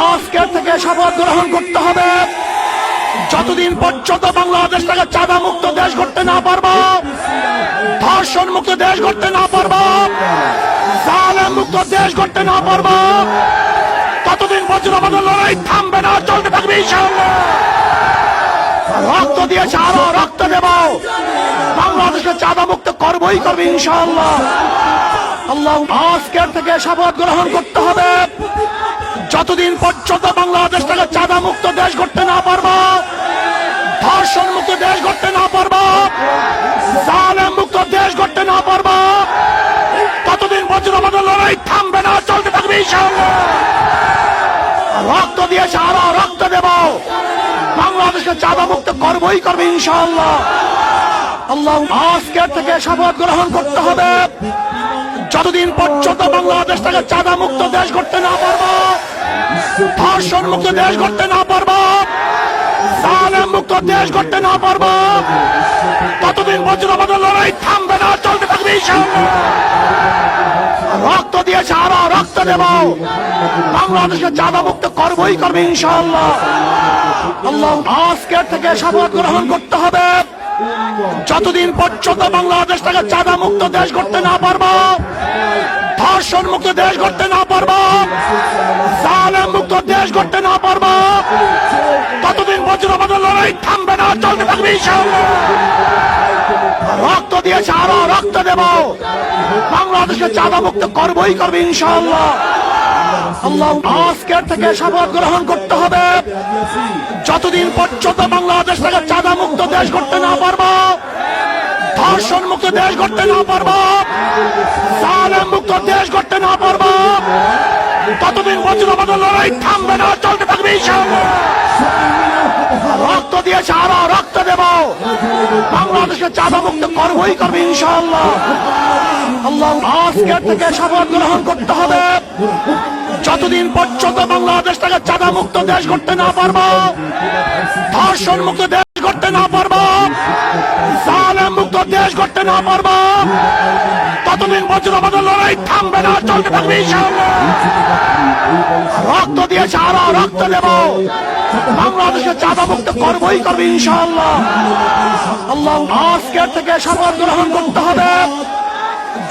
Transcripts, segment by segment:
আজকের থেকে শপথ গ্রহণ করতে হবে, যতদিন পর্যন্ত বাংলাদেশ থেকে চাঁদা মুক্ত দেশ করতে না পারবো, ধর্ষণ মুক্ত দেশ করতে না পারবো, জালেম মুক্ত দেশ করতে না পারবো, ততদিন পর্যন্ত আমাদের লড়াই থামবে না, চলতে থাকবে ইনশাআল্লাহ। রক্ত দিয়েছে, আরো রক্ত দেব, বাংলাদেশকে চাঁদা মুক্ত করবোই করবে ইনশাআল্লাহ। আল্লাহ, আজকের থেকে শপথ গ্রহণ করতে হবে, যতদিন পর্যন্ত বাংলাদেশ থেকে চাঁদা মুক্ত দেশ করতে না পারবো, ধর্ষণ মুক্ত দেশ করতে না পারবো, জালেম মুক্ত দেশ করতে না পারবো, ততদিন পর্যন্ত আমাদের লড়াই থামবে না, চলতে থাকবে ইনশাআল্লাহ। রক্ত দিয়েছে, আরো রক্ত দেব, বাংলাদেশকে চাঁদা মুক্ত করবোই করবে ইনশাআল্লাহ। আল্লাহ, আজকের থেকে শপথ গ্রহণ করতে হবে, যতদিন পর্যন্ত বাংলাদেশ থেকে চাঁদা মুক্ত দেশ করতে না পারবো, ধর্ষণ মুক্ত দেশ করতে না পারবো, জালেম মুক্ত দেশ করতে না পারবো, ততদিন পর্যন্ত আমাদের লড়াই থামবে না, চলতে থাকবে ইনশাআল্লাহ। রক্ত দিয়েছে, আরো রক্ত দেব, বাংলাদেশকে চাঁদা মুক্ত করবোই করবে ইনশাআল্লাহ। আল্লাহ, আজকের থেকে শপথ গ্রহণ করতে হবে, যতদিন পর্যন্ত বাংলাদেশ থেকে চাঁদা মুক্ত দেশ করতে না পারবো, ধর্ষণ মুক্ত দেশ করতে না পারবো, জালেম মুক্ত দেশ করতে না পারবো, ততদিন পর্যন্ত আমাদের লড়াই থামবে না, চলতে থাকবে ইনশাআল্লাহ। রক্ত দিয়েছে, আরো রক্ত দেব, বাংলাদেশকে চাঁদা মুক্ত করবোই করবে ইনশাআল্লাহ। আল্লাহ, আজকের থেকে শপথ গ্রহণ করতে হবে, যতদিন পর্যন্ত বাংলাদেশ থেকে চাঁদা মুক্ত দেশ করতে না পারবো, ধর্ষণ মুক্ত দেশ করতে না পারবো, জালেম মুক্ত দেশ করতে না পারবো, ততদিন পর্যন্ত আমাদের লড়াই থামবে না, চলতে থাকবে ইনশাআল্লাহ। রক্ত দিয়েছে, আরো রক্ত দেব, বাংলাদেশকে চাঁদা মুক্ত করবোই করবে ইনশাআল্লাহ। আল্লাহ, আজকের থেকে শপথ গ্রহণ করতে হবে, যতদিন পর্যন্ত বাংলাদেশ থেকে চাঁদা মুক্ত দেশ করতে না পারবো, ধর্ষণ মুক্ত দেশ করতে না পারবো, জালেম মুক্ত দেশ করতে না পারবো, ততদিন পর্যন্ত আমাদের লড়াই থামবে না, চলতে থাকবে ইনশাআল্লাহ। রক্ত দিয়েছে, আরো রক্ত দেব, বাংলাদেশকে চাঁদা মুক্ত করবোই করবে ইনশাআল্লাহ। আল্লাহ, আজকের থেকে শপথ গ্রহণ করতে হবে,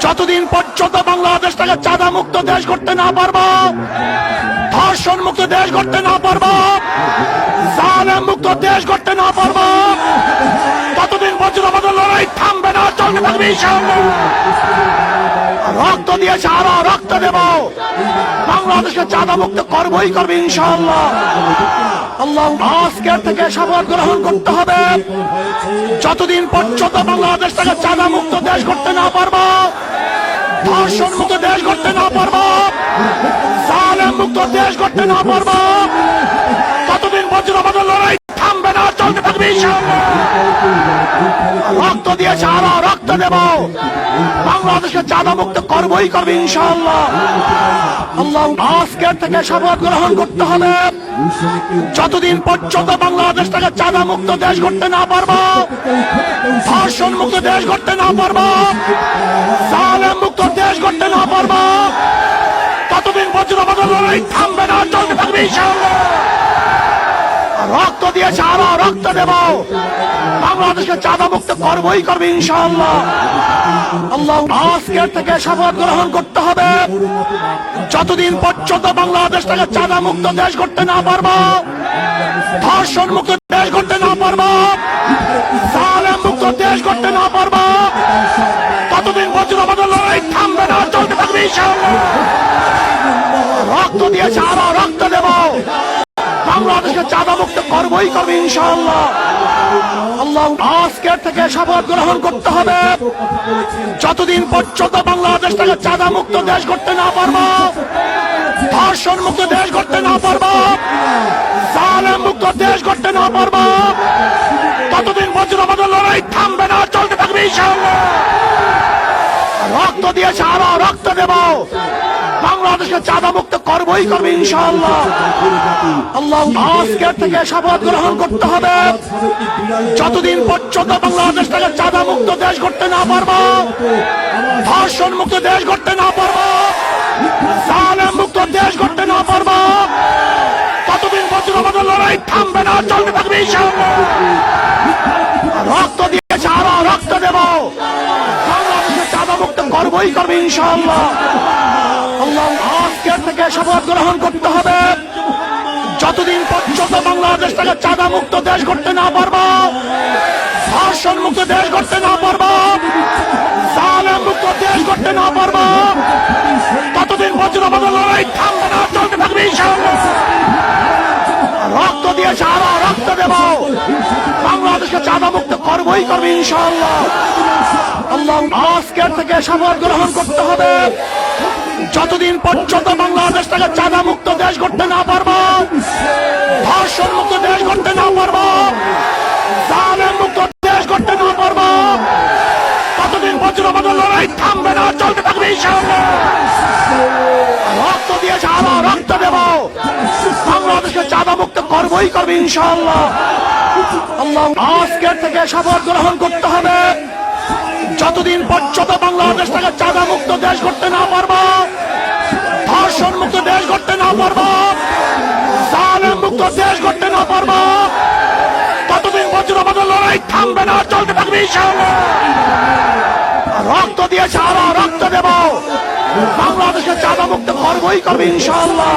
যতদিন পর্যন্ত বাংলাদেশ থেকে চাঁদা মুক্ত দেশ করতে না পারবো, ধর্ষণ মুক্ত দেশ করতে না পারবো, জালেম মুক্ত দেশ করতে না পারবো, ততদিন পর্যন্ত আমাদের লড়াই থামবে না, চলতে থাকবে ইনশাআল্লাহ। রক্ত দিয়েছে, আরো রক্ত দেব, বাংলাদেশকে চাঁদা মুক্ত করবোই করবে ইনশাআল্লাহ। আল্লাহ, আজকের থেকে শপথ গ্রহণ করতে হবে, যতদিন পর্যন্ত বাংলাদেশ থেকে চাঁদা মুক্ত দেশ করতে না পারবো, ধর্ষণ মুক্ত দেশ করতে না পারবো, জালেম মুক্ত দেশ করতে না পারবো, ততদিন পর্যন্ত আমাদের লড়াই থামবে না, চলতে থাকবে ইনশাআল্লাহ। রক্ত দিয়েছে, আরো রক্ত দেব, বাংলাদেশকে চাঁদা মুক্ত করবোই করবে ইনশাআল্লাহ। আল্লাহ, আজকের থেকে শপথ গ্রহণ করতে হবে, যতদিন পর্যন্ত বাংলাদেশ থেকে চাঁদা মুক্ত দেশ করতে না পারবো, ধর্ষণ মুক্ত দেশ করতে না পারবো, জালেম মুক্ত দেশ করতে না পারবো, ততদিন পর্যন্ত আমাদের লড়াই থামবে না, চলতে থাকবে ইনশাআল্লাহ। রক্ত দিয়েছে, আরো রক্ত দেব, বাংলাদেশকে চাঁদা মুক্ত করবোই করবে ইনশাআল্লাহ। আল্লাহ, আজকের থেকে শপথ গ্রহণ করতে হবে, যতদিন পর্যন্ত বাংলাদেশ থেকে চাঁদা মুক্ত দেশ করতে না পারবো, ধর্ষণ মুক্ত দেশ করতে না পারবো, জালেম মুক্ত দেশ করতে না পারবো, ততদিন পর্যন্ত আমাদের লড়াই থামবে না, চলতে থাকবে ইনশাআল্লাহ। রক্ত দিয়েছে, আরো রক্ত দেব, বাংলাদেশকে চাঁদা মুক্ত করবোই করবে ইনশাআল্লাহ। আল্লাহ, আজকের থেকে শপথ গ্রহণ করতে হবে, যতদিন পর্যন্ত বাংলাদেশ থেকে চাঁদা মুক্ত দেশ করতে না পারবো, ধর্ষণ মুক্ত দেশ করতে না পারবো, জালেম মুক্ত দেশ করতে না পারবো, ততদিন পর্যন্ত আমাদের লড়াই থামবে না, চলতে থাকবে ইনশাআল্লাহ। রক্ত দিয়েছে, আরো রক্ত দেব, বাংলাদেশকে চাঁদা মুক্ত করবোই করবে ইনশাআল্লাহ। আল্লাহ, আজকের থেকে শপথ গ্রহণ করতে হবে, যতদিন পর্যন্ত বাংলাদেশ থেকে চাঁদা মুক্ত দেশ করতে না পারবো, ধর্ষণ মুক্ত দেশ করতে না পারবো, জালেম মুক্ত দেশ করতে না পারবো, ইনশাআল্লাহ। রক্ত দিয়েছে, আরো রক্ত দেব, বাংলাদেশকে চাঁদা মুক্ত করবই করবে ইনশাআল্লাহ। আল্লাহ, আজকের থেকে শপথ গ্রহণ করতে হবে, যতদিন পর্যন্ত বাংলাদেশটাকে চাঁদা মুক্ত দেশ করতে না পারবো, ধর্ষণ মুক্ত দেশ করতে না পারবো, জালেম মুক্ত দেশ করতে না পারবো, ততদিন পর্যন্ত আমাদের লড়াই থামবে না, চলতে থাকবে ইনশাআল্লাহ। রক্ত দিয়েছে, আরো রক্ত দেব, বাংলাদেশকে চাঁদা মুক্ত করবই করবে ইনশাআল্লাহ। আল্লাহ, আজকের থেকে শপথ গ্রহণ করতে হবে, যতদিন পর্যন্ত বাংলাদেশটাকে চাঁদা মুক্ত দেশ করতে না পারবো, ধর্ষণ মুক্ত দেশ করতে না পারবো, জালেম মুক্ত দেশ করতে না পারবো, ততদিন পর্যন্ত আমাদের লড়াই থামবে না, চলতে থাকবে ইনশাআল্লাহ। রক্ত দিয়েছে, আরো রক্ত দেব, বাংলাদেশকে চাঁদা মুক্ত করবই করবে ইনশাআল্লাহ। আল্লাহ, আজকের থেকে শপথ গ্রহণ করতে হবে, যতদিন পর্যন্ত বাংলাদেশটাকে চাঁদা মুক্ত দেশ করতে না পারবো, ধর্ষণ মুক্ত দেশ করতে না পারবো, জালেম মুক্ত দেশ করতে না পারবো, ততদিন পর্যন্ত আমাদের লড়াই থামবে না, চলতে থাকবে ইনশাআল্লাহ। রক্ত দিয়েছে, আরো রক্ত দেব, বাংলাদেশকে চাঁদা মুক্ত করবই করবে ইনশাআল্লাহ।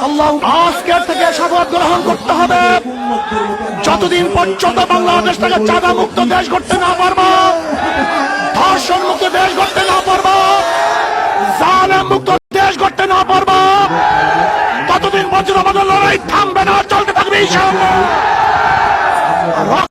আল্লাহ, আজকের থেকে শপথ গ্রহণ করতে হবে, যতদিন পর্যন্ত বাংলাদেশটাকে চাঁদা মুক্ত দেশ করতে না পারবো, ধর্ষণ মুক্ত দেশ করতে না পারবো, জালেম মুক্ত দেশ করতে না পারবো, ততদিন পর্যন্ত আমাদের লড়াই থামবে না, চলতে থাকবে ইনশাআল্লাহ।